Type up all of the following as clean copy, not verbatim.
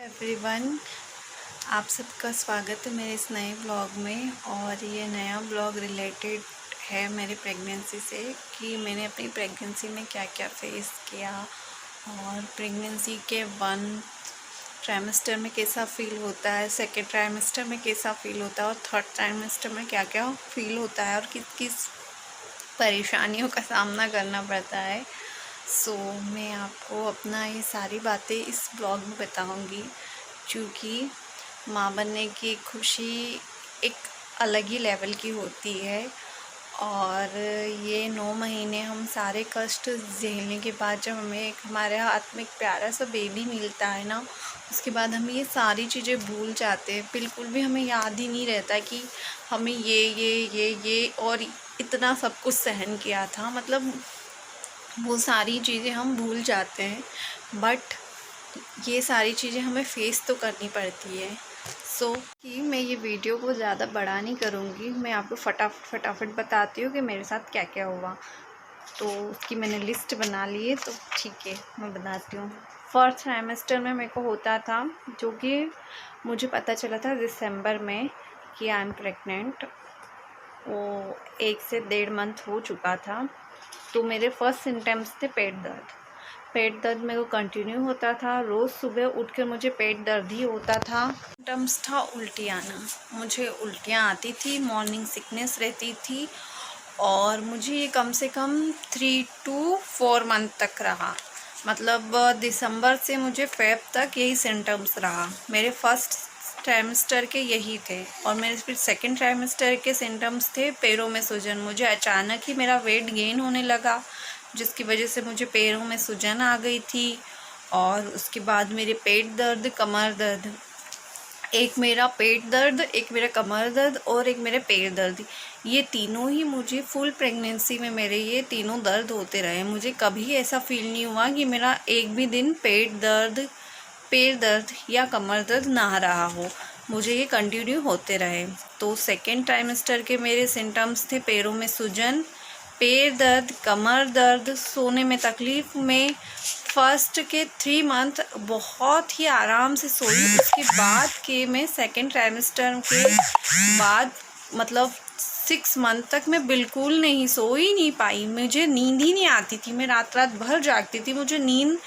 Everyone, आप सबका स्वागत है मेरे इस नए ब्लॉग में। और ये नया ब्लॉग रिलेटेड है मेरी प्रेगनेंसी से कि मैंने अपनी प्रेगनेंसी में क्या क्या फेस किया और प्रेगनेंसी के 1 ट्राइमेस्टर में कैसा फ़ील होता है, सेकेंड ट्राइमेस्टर में कैसा फ़ील होता है और थर्ड ट्राइमेस्टर में क्या क्या फ़ील होता है और किस किस परेशानियों का सामना करना पड़ता है। मैं आपको अपना ये सारी बातें इस ब्लॉग में बताऊंगी, क्योंकि माँ बनने की खुशी एक अलग ही लेवल की होती है। और ये 9 महीने हम सारे कष्ट झेलने के बाद जब हमें हमारे हाथ में एक प्यारा सा बेबी मिलता है ना, उसके बाद हम ये सारी चीज़ें भूल जाते हैं। बिल्कुल भी हमें याद ही नहीं रहता कि हमें ये और इतना सब कुछ सहन किया था। मतलब वो सारी चीज़ें हम भूल जाते हैं, बट ये सारी चीज़ें हमें फेस तो करनी पड़ती है। कि मैं ये वीडियो को ज़्यादा बड़ा नहीं करूँगी, मैं आपको फटाफट बताती हूँ कि मेरे साथ क्या क्या हुआ। तो उसकी मैंने लिस्ट बना ली है, तो ठीक है मैं बताती हूँ। फर्स्ट ट्राइमेस्टर में मेरे को होता था, जो कि मुझे पता चला था दिसंबर में कि आई एम प्रेग्नेंट। वो 1 से 1.5 मंथ हो चुका था। तो मेरे फर्स्ट सिम्टम्स थे पेट दर्द मेरे को कंटिन्यू होता था। रोज़ सुबह उठ कर मुझे पेट दर्द ही होता था। सिम्टम्स था उल्टी आना, मुझे उल्टियाँ आती थी, मॉर्निंग सिकनेस रहती थी। और मुझे ये कम से कम 3 to 4 मंथ तक रहा। मतलब दिसंबर से मुझे फ़ेब तक यही सिम्टम्स रहा। मेरे फर्स्ट ट्राइमेस्टर के यही थे। और मेरे फिर सेकंड ट्राइमेस्टर के सिम्टम्स थे पैरों में सूजन। मुझे अचानक ही मेरा वेट गेन होने लगा, जिसकी वजह से मुझे पैरों में सूजन आ गई थी। और उसके बाद मेरे पेट दर्द, कमर दर्द, एक मेरा पेट दर्द, एक मेरा कमर दर्द और एक मेरे पैर दर्द, ये तीनों ही मुझे फुल प्रेगनेंसी में मेरे ये तीनों दर्द होते रहे। मुझे कभी ऐसा फील नहीं हुआ कि मेरा एक भी दिन पेट दर्द, पैर दर्द या कमर दर्द ना रहा हो। मुझे ये कंटिन्यू होते रहे। तो सेकेंड ट्राइमेस्टर के मेरे सिम्टम्स थे पैरों में सूजन, पैर दर्द, कमर दर्द, सोने में तकलीफ में फर्स्ट के 3 मंथ बहुत ही आराम से सोई। उसके बाद के मैं सेकेंड ट्राइमेस्टर के बाद मतलब 6 मंथ तक मैं बिल्कुल नहीं सो ही नहीं पाई। मुझे नींद ही नहीं आती थी, मैं रात रात भर जागती थी, मुझे नींद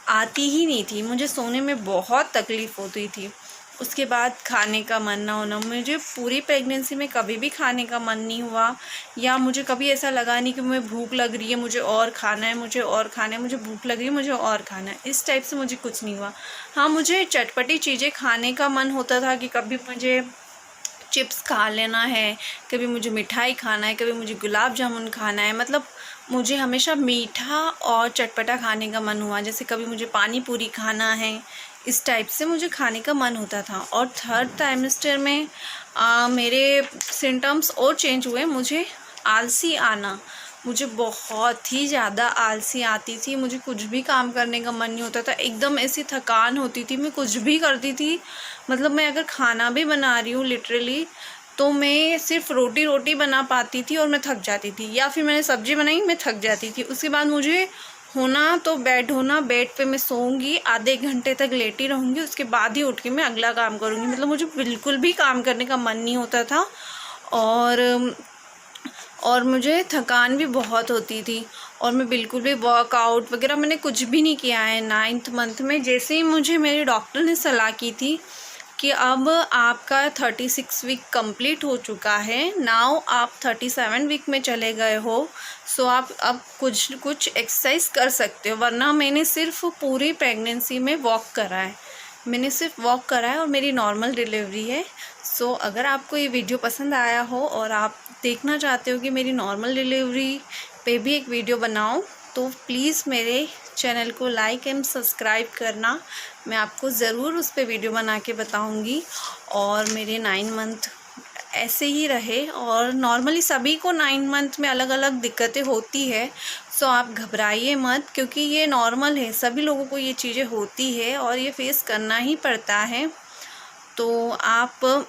आती ही नहीं थी, मुझे सोने में बहुत तकलीफ़ होती थी। उसके बाद खाने का मन ना होना, मुझे पूरी प्रेगनेंसी में कभी भी खाने का मन नहीं हुआ, या मुझे कभी ऐसा लगा नहीं कि मुझे भूख लग रही है, मुझे और खाना है, मुझे और खाना है, मुझे भूख लग रही है, मुझे और खाना है, इस टाइप से मुझे कुछ नहीं हुआ। हाँ, मुझे चटपटी चीज़ें खाने का मन होता था कि कभी मुझे चिप्स खा लेना है, कभी मुझे मिठाई खाना है, कभी मुझे गुलाब जामुन खाना है। मतलब मुझे हमेशा मीठा और चटपटा खाने का मन हुआ। जैसे कभी मुझे पानी पूरी खाना है, इस टाइप से मुझे खाने का मन होता था। और थर्ड ट्राइमेस्टर में मेरे सिम्टम्स और चेंज हुए। मुझे आलसी आना, मुझे बहुत ही ज़्यादा आलसी आती थी। मुझे कुछ भी काम करने का मन नहीं होता था, एकदम ऐसी थकान होती थी, मैं कुछ भी करती थी। मतलब मैं अगर खाना भी बना रही हूँ लिटरली, तो मैं सिर्फ रोटी बना पाती थी और मैं थक जाती थी, या फिर मैंने सब्ज़ी बनाई, मैं थक जाती थी। उसके बाद मुझे होना तो बेड पे मैं सोऊंगी, आधे घंटे तक लेटी रहूँगी, उसके बाद ही उठ के मैं अगला काम करूँगी। मतलब मुझे बिल्कुल भी काम करने का मन नहीं होता था। और मुझे थकान भी बहुत होती थी। और मैं बिल्कुल भी वर्कआउट वगैरह मैंने कुछ भी नहीं किया है 9th मंथ में। जैसे ही मुझे मेरे डॉक्टर ने सलाह की थी कि अब आपका 36 वीक कंप्लीट हो चुका है, नाउ आप 37 वीक में चले गए हो, सो आप अब कुछ एक्सरसाइज कर सकते हो। वरना मैंने सिर्फ पूरी प्रेगनेंसी में वॉक करा है, मैंने सिर्फ वॉक करा है और मेरी नॉर्मल डिलीवरी है। अगर आपको ये वीडियो पसंद आया हो और आप देखना चाहते हो कि मेरी नॉर्मल डिलीवरी पे भी एक वीडियो बनाऊं, तो प्लीज़ मेरे चैनल को लाइक एंड सब्सक्राइब करना। मैं आपको ज़रूर उस पर वीडियो बना के बताऊंगी। और मेरे 9 मंथ ऐसे ही रहे। और नॉर्मली सभी को 9 मंथ में अलग अलग दिक्कतें होती है, आप घबराइए मत, क्योंकि ये नॉर्मल है, सभी लोगों को ये चीज़ें होती है और ये फेस करना ही पड़ता है। तो आप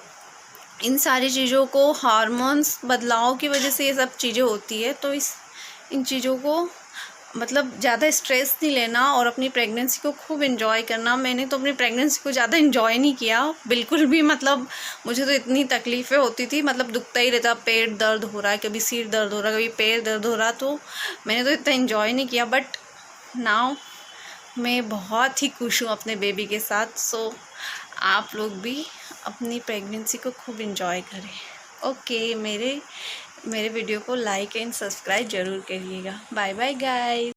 इन सारी चीज़ों को, हार्मोन्स बदलाव की वजह से ये सब चीज़ें होती है, तो इन चीज़ों को मतलब ज़्यादा स्ट्रेस नहीं लेना और अपनी प्रेगनेंसी को खूब एंजॉय करना। मैंने तो अपनी प्रेगनेंसी को ज़्यादा एंजॉय नहीं किया बिल्कुल भी, मतलब मुझे तो इतनी तकलीफ़ें होती थी, मतलब दुखता ही रहता, पेट दर्द हो रहा है, कभी सिर दर्द हो रहा है, कभी पैर दर्द हो रहा, तो मैंने तो इतना एंजॉय नहीं किया। बट नाउ मैं बहुत ही खुश हूँ अपने बेबी के साथ। सो आप लोग भी अपनी प्रेगनेंसी को खूब एंजॉय करें। ओके, मेरे वीडियो को लाइक एंड सब्सक्राइब ज़रूर करिएगा। Bye bye guys.